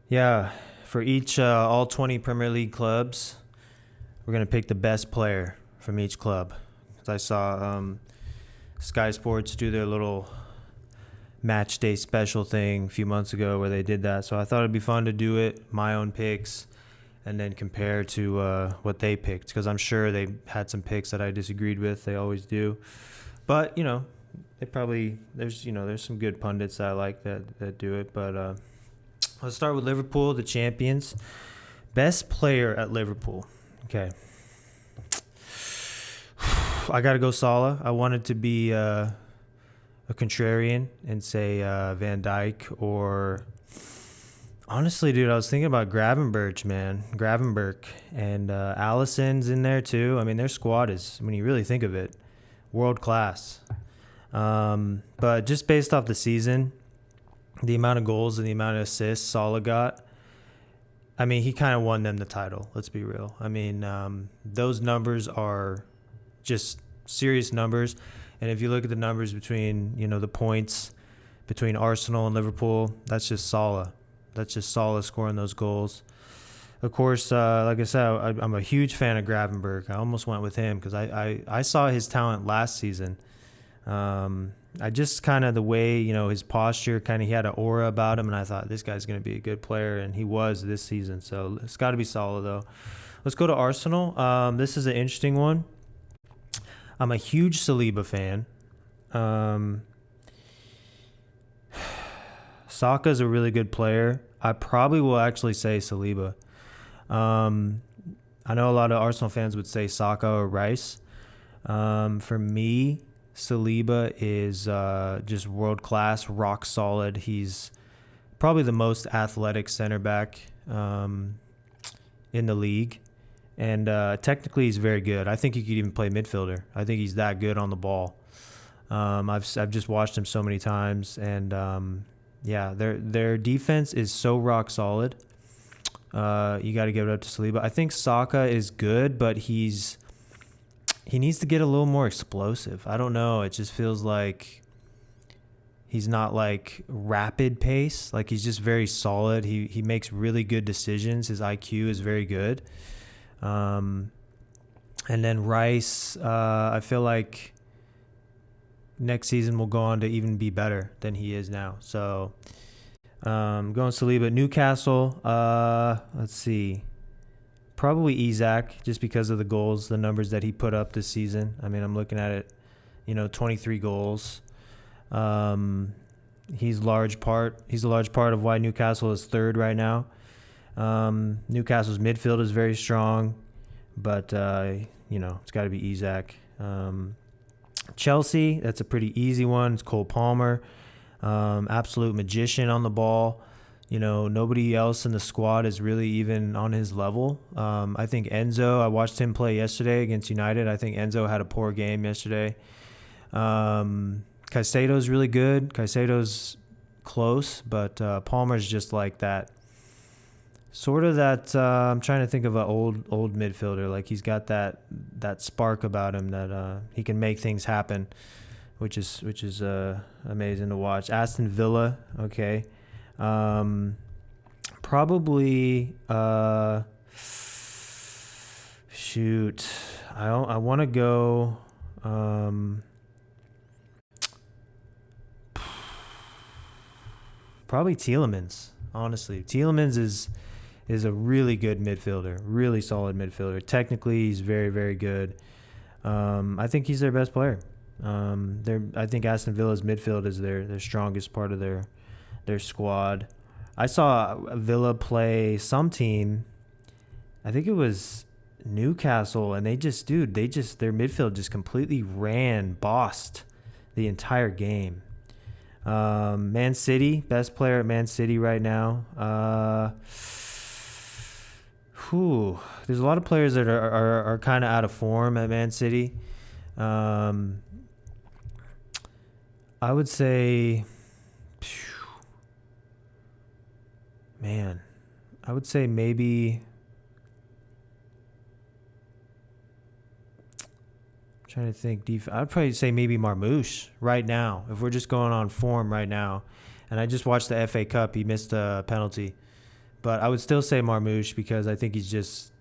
Yeah, for each all 20 Premier League clubs, we're gonna pick the best player from each club. 'Cause I saw Sky Sports do their little match day special thing a few months ago where they did that. So I thought it'd be fun to do it, my own picks, and then compare to what they picked because I'm sure they had some picks that I disagreed with. They always do, but they probably there's some good pundits that I like that do it. But let's start with Liverpool, the champions. Best player at Liverpool. Okay. I got to go Salah. I wanted to be a contrarian and say Van Dijk or honestly, dude, I was thinking about Gravenberch, man. Gravenberch and Allison's in there too. I mean, their squad is, when you really think of it, world class. But just based off the season, the amount of goals and the amount of assists Salah got, I mean, he kind of won them the title. Let's be real. I mean, those numbers are just serious numbers. And if you look at the numbers between, the points between Arsenal and Liverpool, that's just Salah. That's just Salah scoring those goals. Of course, like I said, I'm a huge fan of Gravenberch. I almost went with him because I saw his talent last season. I just kind of the way, his posture, kind of he had an aura about him, and I thought this guy's going to be a good player, and he was this season. So it's got to be Salah, though. Let's go to Arsenal. This is an interesting one. I'm a huge Saliba fan. Saka's a really good player. I probably will actually say Saliba. I know a lot of Arsenal fans would say Saka or Rice. For me, Saliba is just world class, rock solid. He's probably the most athletic center back in the league. And technically, he's very good. I think he could even play midfielder. I think he's that good on the ball. I've just watched him so many times, and their defense is so rock solid. You got to give it up to Saliba. I think Saka is good, but he needs to get a little more explosive. I don't know. It just feels like he's not like rapid pace. Like he's just very solid. He makes really good decisions. His IQ is very good. And then Rice, I feel like next season will go on to even be better than he is now. So going Saliba. Newcastle, let's see. Probably Isak, just because of the goals, the numbers that he put up this season. I mean, I'm looking at it, 23 goals. He's a large part of why Newcastle is third right now. Newcastle's midfield is very strong, but it's got to be Isak. Chelsea, that's a pretty easy one. It's Cole Palmer, absolute magician on the ball. Nobody else in the squad is really even on his level. I think Enzo, I watched him play yesterday against United. I think Enzo had a poor game yesterday. Caicedo's really good. Caicedo's close, but Palmer's just like that. Sort of that, I'm trying to think of an old midfielder. Like he's got that spark about him that he can make things happen, which is amazing to watch. Aston Villa, okay. Probably shoot. I want to go probably Tielemans. Honestly, Tielemans is a really good midfielder, really solid midfielder. Technically, he's very, very good. I think he's their best player. I think Aston Villa's midfield is their strongest part of their squad. I saw Villa play some team. I think it was Newcastle, and their midfield just completely bossed the entire game. Man City, best player at Man City right now. There's a lot of players that are kind of out of form at Man City. I would say, I would say maybe. I'm trying to think. I'd probably say maybe Marmoush right now, if we're just going on form right now. And I just watched the FA Cup. He missed a penalty. But I would still say Marmoush because I think he's just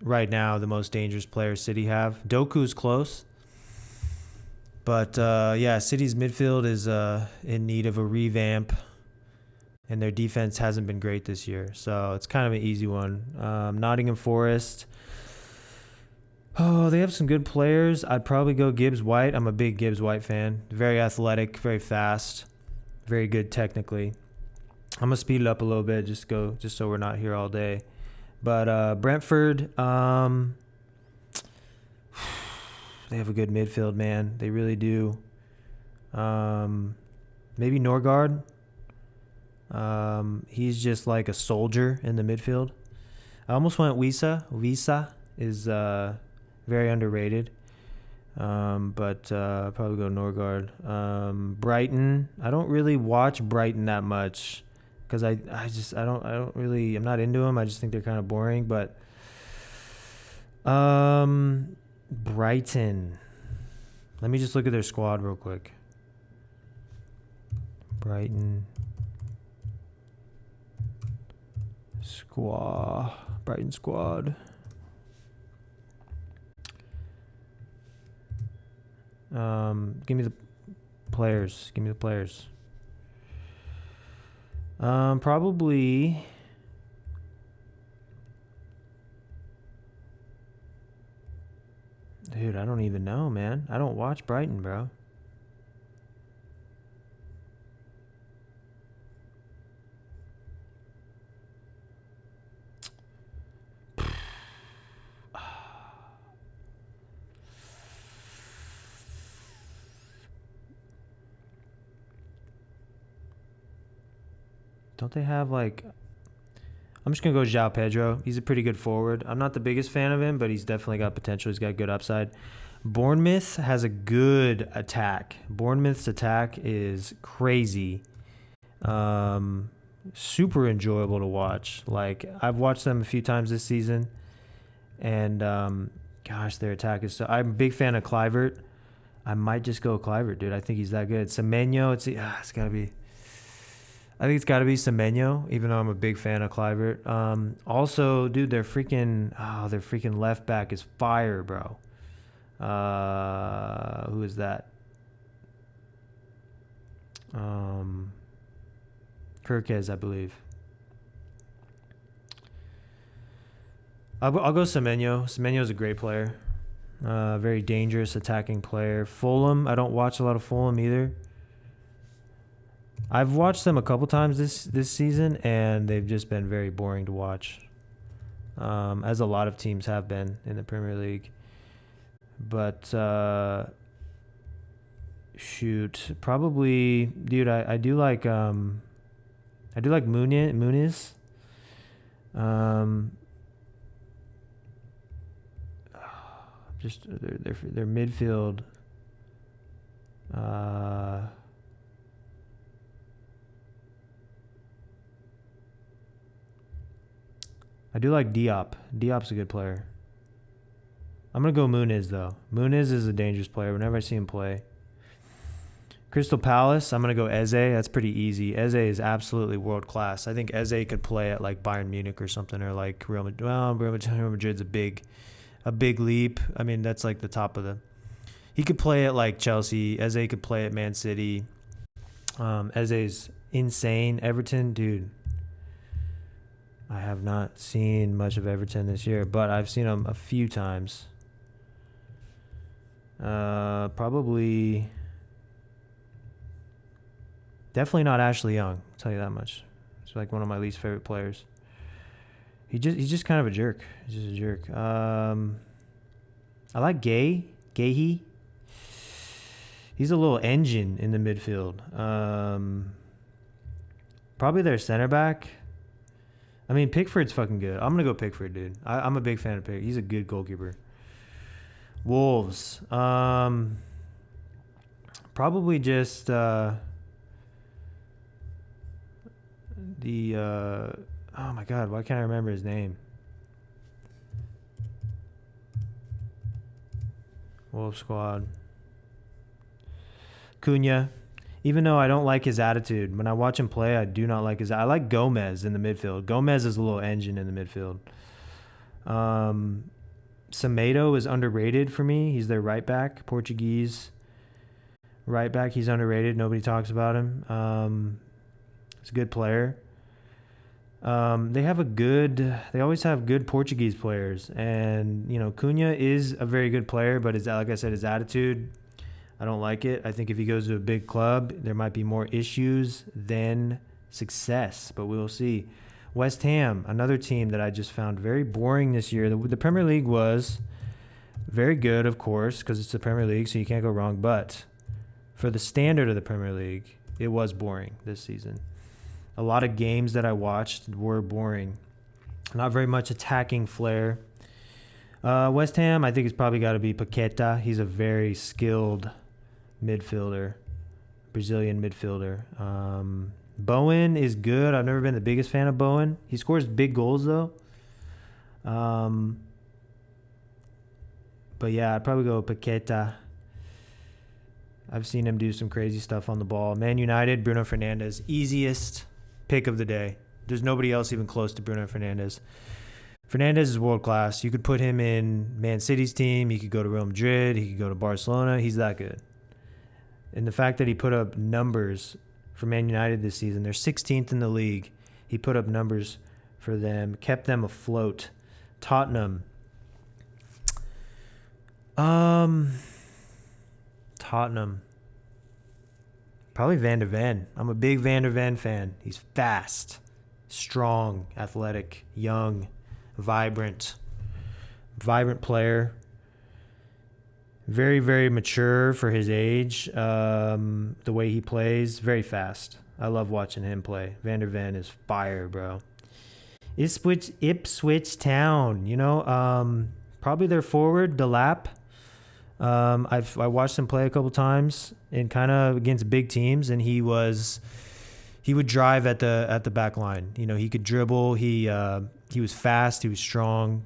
right now the most dangerous player City have. Doku's close. But, yeah, City's midfield is in need of a revamp, and their defense hasn't been great this year. So it's kind of an easy one. Nottingham Forest. Oh, they have some good players. I'd probably go Gibbs White. I'm a big Gibbs White fan. Very athletic, very fast, very good technically. I'm going to speed it up a little bit just so we're not here all day. But Brentford, they have a good midfield, man. They really do. Maybe Norgard. He's just like a soldier in the midfield. I almost went Wisa. Wisa is very underrated. But probably go Norgard. Brighton. I don't really watch Brighton that much because I'm not into them. I just think they're kind of boring. But Brighton. Let me just look at their squad real quick. Brighton squad. Give me the players. Probably. Dude, I don't even know, man. I don't watch Brighton, bro. Don't they have like... I'm just going to go João Pedro. He's a pretty good forward. I'm not the biggest fan of him, but he's definitely got potential. He's got good upside. Bournemouth has a good attack. Bournemouth's attack is crazy. Super enjoyable to watch. Like, I've watched them a few times this season, and gosh, their attack is so... I'm a big fan of Kluivert. I might just go Kluivert, dude. I think he's that good. Semenyo, it's got to be... I think it's got to be Semenyo, even though I'm a big fan of Kluivert. Also, dude, their freaking left back is fire, bro. Who is that? Kirkez, I believe. I'll go Semenyo. Semenyo's a great player. Very dangerous attacking player. Fulham, I don't watch a lot of Fulham either. I've watched them a couple times this season, and they've just been very boring to watch, as a lot of teams have been in the Premier League. But shoot, probably, dude, I do like Muniz. Just their midfield. I do like Diop. Diop's a good player. I'm going to go Muniz, though. Muniz is a dangerous player whenever I see him play. Crystal Palace, I'm going to go Eze. That's pretty easy. Eze is absolutely world class. I think Eze could play at like Bayern Munich or something, or like Real Madrid. Well, Real Madrid's a big leap. I mean, that's like the top of the... He could play at like Chelsea. Eze could play at Man City. Eze's insane. Everton, dude. I have not seen much of Everton this year, but I've seen them a few times. Probably... Definitely not Ashley Young, I'll tell you that much. He's like one of my least favorite players. He's just kind of a jerk. He's just a jerk. I like Gahey. He's a little engine in the midfield. Probably their center back. I mean, Pickford's fucking good. I'm going to go Pickford, dude. I'm a big fan of Pickford. He's a good goalkeeper. Wolves. Probably just oh my God, why can't I remember his name? Wolves squad. Cunha. Even though I don't like his attitude, when I watch him play, I do not like his. I like Gomez in the midfield. Gomez is a little engine in the midfield. Semedo is underrated for me. He's their right back, Portuguese right back. He's underrated. Nobody talks about him. He's a good player. They always have good Portuguese players, and Cunha is a very good player, but like I said, his attitude, I don't like it. I think if he goes to a big club, there might be more issues than success, but we'll see. West Ham, another team that I just found very boring this year. The Premier League was very good, of course, because it's the Premier League, so you can't go wrong, but for the standard of the Premier League, it was boring this season. A lot of games that I watched were boring. Not very much attacking flair. West Ham, I think it's probably got to be Paqueta. He's a very skilled midfielder, Brazilian midfielder. Bowen is good. I've never been the biggest fan of Bowen. He scores big goals, though. But yeah, I'd probably go Paqueta. I've seen him do some crazy stuff on the ball. Man United, Bruno Fernandes, easiest pick of the day. There's nobody else even close to Bruno Fernandes. Fernandes is world class. You could put him in Man City's team. He could go to Real Madrid. He could go to Barcelona. He's that good. And the fact that he put up numbers for Man United this season, they're 16th in the league. He put up numbers for them, kept them afloat. Tottenham. Probably Van der Ven. I'm a big Van der Ven fan. He's fast, strong, athletic, young, vibrant player. Very, very mature for his age. The way he plays, very fast. I love watching him play. Van der Ven is fire, bro. Ipswich Town. Probably their forward, Delap. I watched him play a couple times and kind of against big teams, and he would drive at the back line. He could dribble. He was fast. He was strong.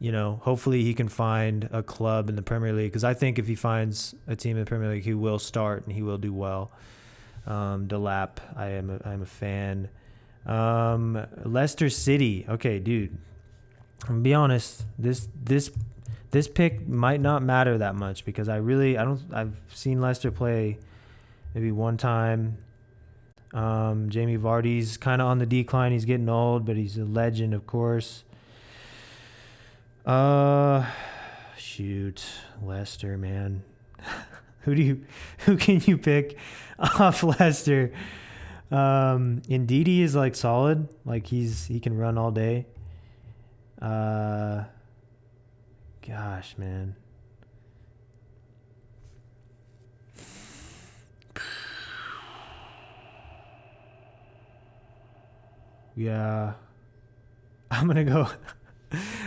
Hopefully he can find a club in the Premier League, because I think if he finds a team in the Premier League, he will start and he will do well. Delap, I am a fan. Leicester City. Okay, dude. I'm gonna be honest. This pick might not matter that much, because I've seen Leicester play maybe one time. Jamie Vardy's kind of on the decline. He's getting old, but he's a legend, of course. Shoot, Leicester, man. Who can you pick off Leicester? Ndidi is like solid. Like he can run all day. Gosh, man. Yeah. I'm gonna go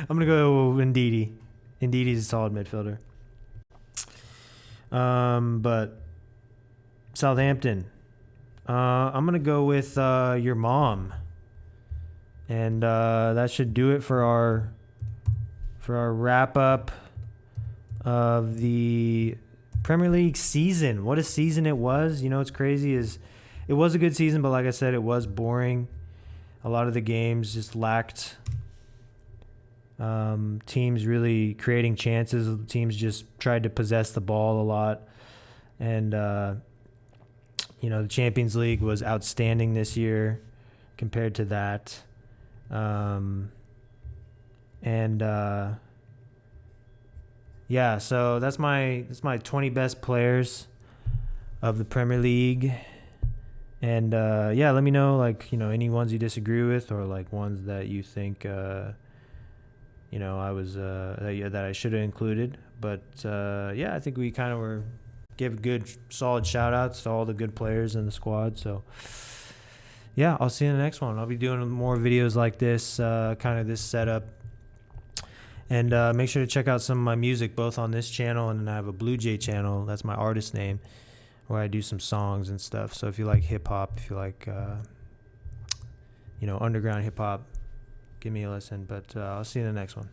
Ndidi. Ndidi's a solid midfielder. But Southampton. I'm gonna go with your mom. And that should do it for our wrap up of the Premier League season. What a season it was. What's crazy is it was a good season, but like I said, it was boring. A lot of the games just lacked teams really creating chances. Teams just tried to possess the ball a lot. And, the Champions League was outstanding this year compared to that. So that's my 20 best players of the Premier League. And let me know any ones you disagree with, or ones that you think I was that I should have included. But I think we kind of give good solid shout outs to all the good players in the squad. So I'll see you in the next one. I'll be doing more videos like this, kind of this setup. And make sure to check out some of my music, both on this channel, and then I have a Blue Jay channel. That's my artist name, where I do some songs and stuff. So if you like hip hop, if you like, underground hip hop, give me a listen. But I'll see you in the next one.